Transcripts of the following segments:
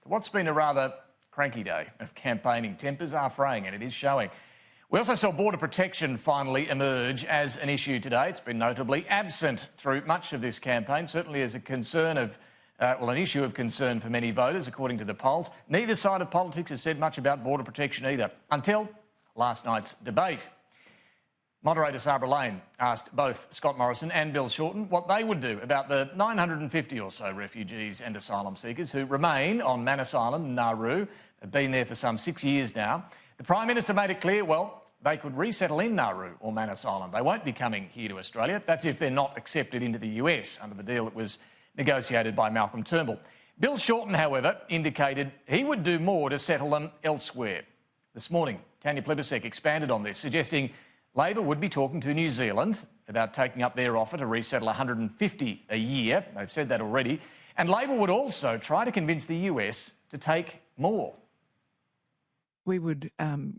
What's been a rather cranky day of campaigning. Tempers are fraying, and it is showing. We also saw border protection finally emerge as an issue today. It's been notably absent through much of this campaign, certainly as a concern of, an issue of concern for many voters, according to the polls. Neither side of politics has said much about border protection either, until last night's debate. Moderator Sabra Lane asked both Scott Morrison and Bill Shorten what they would do about the 950 or so refugees and asylum seekers who remain on Manus Island, Nauru. They've been there for some 6 years now. The Prime Minister made it clear, well, they could resettle in Nauru or Manus Island. They won't be coming here to Australia. That's if they're not accepted into the US under the deal that was negotiated by Malcolm Turnbull. Bill Shorten, however, indicated he would do more to settle them elsewhere. This morning, Tanya Plibersek expanded on this, suggesting Labor would be talking to New Zealand about taking up their offer to resettle 150 a year. They've said that already. And Labor would also try to convince the US to take more. We would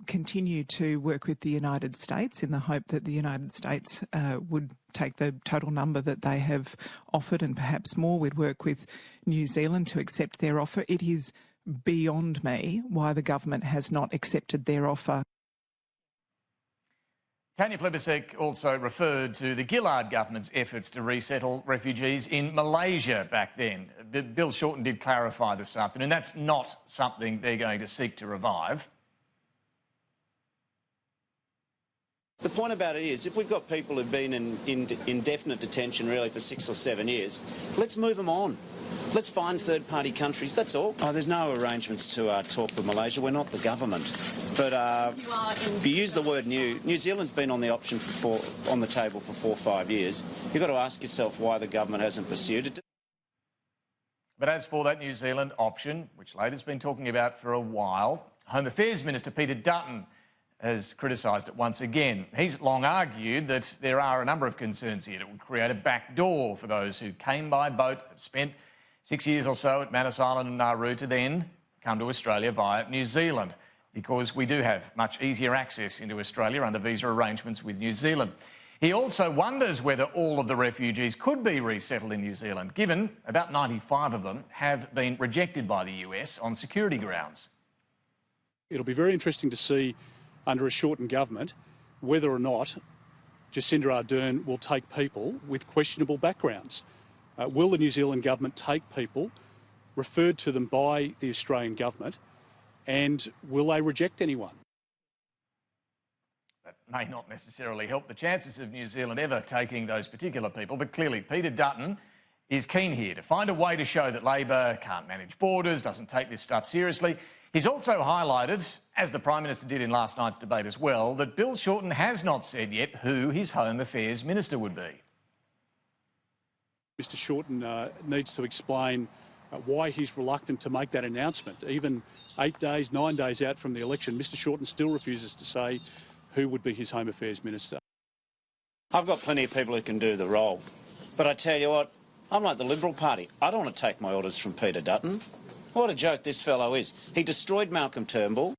continue to work with the United States in the hope that the United States would take the total number that they have offered and perhaps more. We'd work with New Zealand to accept their offer. It is beyond me why the government has not accepted their offer. Tanya Plibersek also referred to the Gillard government's efforts to resettle refugees in Malaysia back then. Bill Shorten did clarify this afternoon that's not something they're going to seek to revive. The point about it is, if we've got people who've been in indefinite detention really for 6 or 7 years, let's move them on. Let's find third-party countries, that's all. There's no arrangements to talk with Malaysia. We're not the government. But if you use the word New Zealand's been on the option on the table for 4 or 5 years. You've got to ask yourself why the government hasn't pursued it. But as for that New Zealand option, which Labor's been talking about for a while, Home Affairs Minister Peter Dutton has criticised it once again. He's long argued that there are a number of concerns here. It would create a backdoor for those who came by boat, spent 6 years or so at Manus Island and Nauru to then come to Australia via New Zealand, because we do have much easier access into Australia under visa arrangements with New Zealand. He also wonders whether all of the refugees could be resettled in New Zealand, given about 95 of them have been rejected by the US on security grounds. It'll be very interesting to see under a Shorten government whether or not Jacinda Ardern will take people with questionable backgrounds. Will the New Zealand government take people referred to them by the Australian government, and will they reject anyone? That may not necessarily help the chances of New Zealand ever taking those particular people, but clearly Peter Dutton is keen here to find a way to show that Labor can't manage borders, doesn't take this stuff seriously. He's also highlighted, as the Prime Minister did in last night's debate as well, that Bill Shorten has not said yet who his Home Affairs Minister would be. Mr Shorten needs to explain why he's reluctant to make that announcement. Even 8 days, 9 days out from the election, Mr Shorten still refuses to say who would be his Home Affairs Minister. I've got plenty of people who can do the role. But I tell you what, I'm like the Liberal Party. I don't want to take my orders from Peter Dutton. What a joke this fellow is. He destroyed Malcolm Turnbull.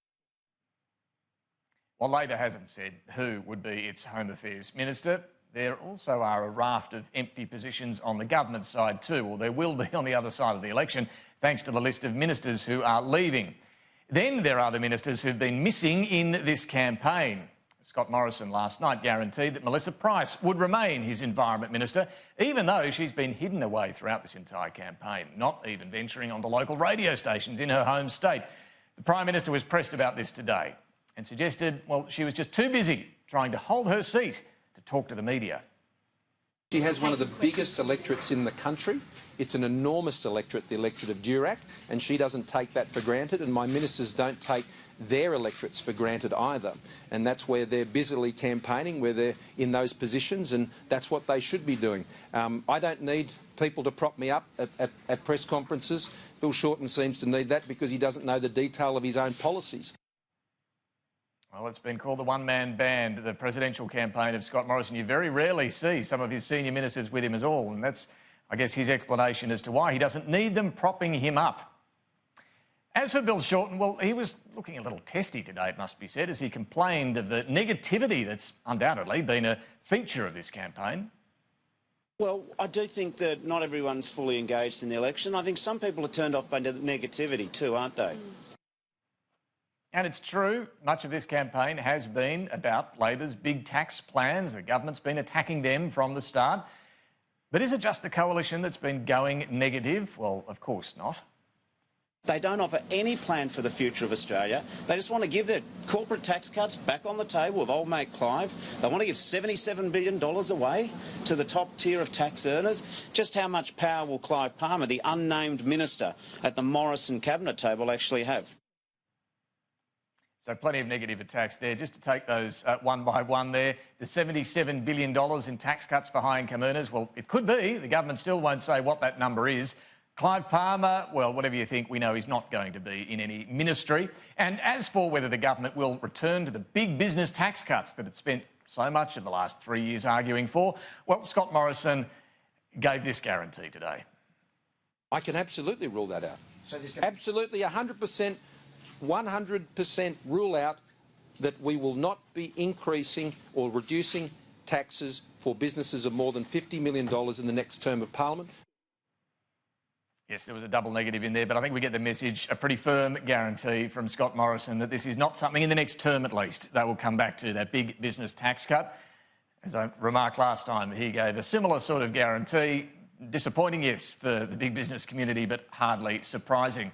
While Labor hasn't said who would be its Home Affairs Minister, there also are a raft of empty positions on the government side too, or there will be on the other side of the election, thanks to the list of ministers who are leaving. Then there are the ministers who've been missing in this campaign. Scott Morrison last night guaranteed that Melissa Price would remain his Environment Minister, even though she's been hidden away throughout this entire campaign, not even venturing onto local radio stations in her home state. The Prime Minister was pressed about this today and suggested, well, she was just too busy trying to hold her seat to talk to the media. She has one of the biggest electorates in the country. It's an enormous electorate, the electorate of Durack, and she doesn't take that for granted, and my ministers don't take their electorates for granted either. And that's where they're busily campaigning, where they're in those positions, and that's what they should be doing. I don't need people to prop me up at press conferences. Bill Shorten seems to need that because he doesn't know the detail of his own policies. Well, it's been called the one-man band, the presidential campaign of Scott Morrison. You very rarely see some of his senior ministers with him at all, and that's, I guess, his explanation as to why he doesn't need them propping him up. As for Bill Shorten, well, he was looking a little testy today, it must be said, as he complained of the negativity that's undoubtedly been a feature of this campaign. Well, I do think that not everyone's fully engaged in the election. I think some people are turned off by negativity too, aren't they? And it's true, much of this campaign has been about Labor's big tax plans. The government's been attacking them from the start. But is it just the coalition that's been going negative? Well, of course not. They don't offer any plan for the future of Australia. They just want to give their corporate tax cuts back on the table with old mate Clive. They want to give $77 billion away to the top tier of tax earners. Just how much power will Clive Palmer, the unnamed minister at the Morrison cabinet table, actually have? So plenty of negative attacks there. Just to take those one by one there, the $77 billion in tax cuts for high-income earners, well, it could be. The government still won't say what that number is. Clive Palmer, well, whatever you think, we know he's not going to be in any ministry. And as for whether the government will return to the big business tax cuts that it spent so much of the last 3 years arguing for, well, Scott Morrison gave this guarantee today. I can absolutely rule that out. So absolutely 100% rule out that we will not be increasing or reducing taxes for businesses of more than $50 million in the next term of Parliament. Yes, there was a double negative in there, but I think we get the message, a pretty firm guarantee from Scott Morrison that this is not something in the next term at least they will come back to, that big business tax cut. As I remarked last time, he gave a similar sort of guarantee. Disappointing, yes, for the big business community, but hardly surprising.